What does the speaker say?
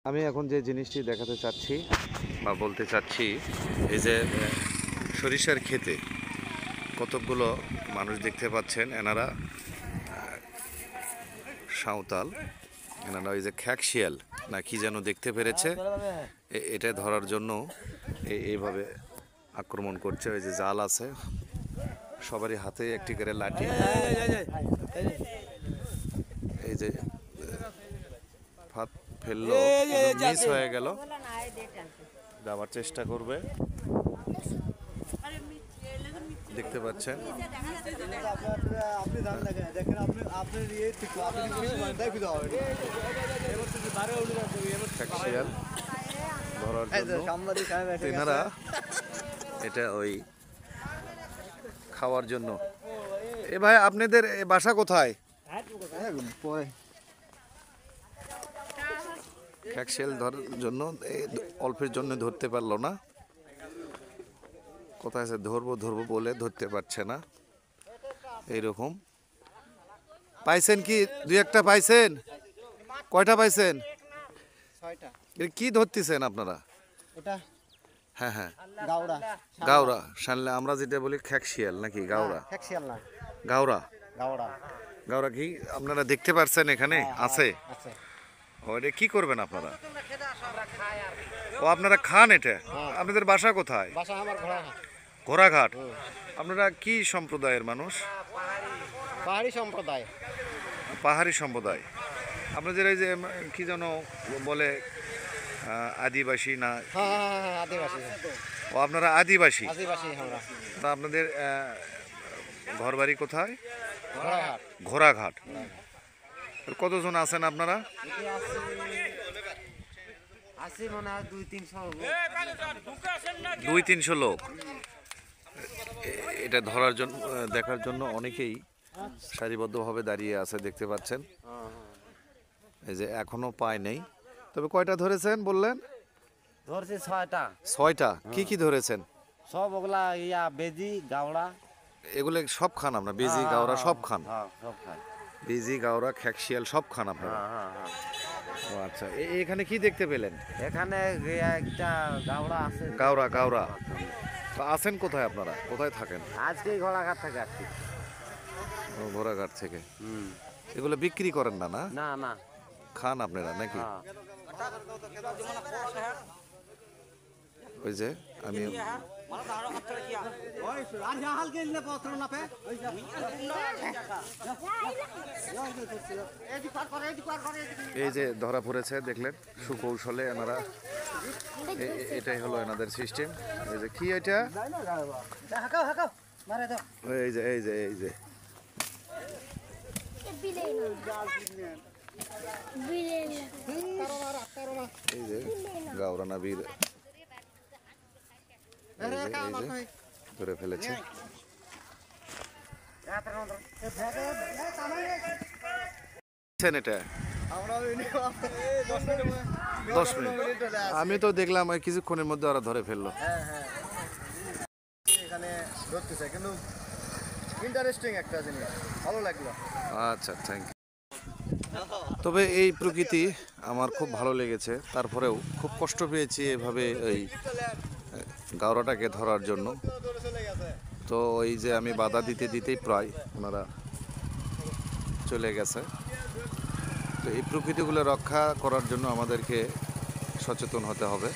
আমি এখন যে জিনিসটি দেখাতে চাচ্ছি বা বলতে চাচ্ছি, এই যে সরিষার ক্ষেতে কতকগুলো মানুষ দেখতে পাচ্ছেন, এনারা সাঁওতাল, এনারা ওই যে খ্যাকশিয়াল না কি যেন দেখতে পেরেছে, এটা ধরার জন্য এইভাবে আক্রমণ করছে। ওই যে জাল আছে, সবারই হাতে একটি করে লাঠি। এই যে ফাঁদ ফেললো, মিস হয়ে গেল, যাওয়ার চেষ্টা করবে। দেখতে পাচ্ছেন খ্যাকশিয়াল ধরার জন্য এনারা এটা ওই খাওয়ার জন্য। এ ভাই, আপনাদের বাসা কোথায়? খ্যাকশিয়াল ধরার জন্য অল্পের জন্য ধরতে পারলো না, কোথায় আছে ধরবো ধরবো বলে ধরতে পারছে না। এইরকম পাইছেন কি? দুই একটা পাইছেন? কয়টা পাইছেন? কি ধরতেছেন আপনারা? হ্যাঁ হ্যাঁ, গাওরা শানলে আমরা যেটা বলি খ্যাকশিয়াল নাকি গাওরা? গাওরা গাওরা কি আপনারা দেখতে পারছেন এখানে আছে? ও, এটা কি করবেন আপনারা? ও, আপনারা খান এটা? আপনাদের বাসা কোথায়? ঘোড়াঘাট। আপনারা কি সম্প্রদায়ের মানুষ? পাহাড়ি সম্প্রদায়। আপনাদের এই যে কি যেন বলে আদিবাসী না? ও, আপনারা আদিবাসী। তা আপনাদের ঘরবাড়ি কোথায়? ঘোড়াঘাট। কতজন আছেন আপনারা? 200-300 লোক। এটা ধরার জন্য, দেখার জন্য অনেকেই সারিবদ্ধভাবে দাঁড়িয়ে আছে, দেখতে পাচ্ছেন। এই যে এখনো পায় নেই। তবে কয়টা ধরেছেন বললেন? ধরছি 6টা। 6টা। কি কি ধরেছেন? সব ওগুলা বেজি গাওড়া এগুলো সব খান আপনারা? বেজি গাওরা সব খান? সব খাই। বেজি গাওরা খ্যাকশিয়াল সব খান আপনারা? ও আচ্ছা, এখানে কি দেখতে পেলেন? এখানে একটা গাওড়া আছে। গাওরা। তো আছেন কোথায় আপনারা? কোথায় থাকেন? আজকে ঘোড়াঘাট থেকে আসছি। ঘোড়াঘাট থেকে। এগুলো বিক্রি করেন না? না খান আপনারা নাকি? ওই যে আমি এই যে ধরা পড়েছে, দেখলেন সুকৌশলে এনারা, এটাই হলো এনাদের সিস্টেম। এই যে কি এটা? এই যে এই যে এই যে এই যে গাওরানা বীর ধরে ফেলেছে। এটা 10 মিনিট। আমি তো দেখলাম কিছুক্ষণের মধ্যে ওরা ধরে ফেললো। এখানে ধরতেছে, কিন্তু ইন্টারেস্টিং একটা জিনিস, ভালো লাগলো। আচ্ছা, থ্যাংক ইউ। তবে এই প্রকৃতি আমার খুব ভালো লেগেছে, তারপরেও খুব কষ্ট পেয়েছি এভাবে এই গাওরাটাকে ধরার জন্য। তো এই যে আমি বাধা দিতেই প্রায় ওনারা চলে গেছে। তো এই প্রকৃতিগুলো রক্ষা করার জন্য আমাদেরকে সচেতন হতে হবে।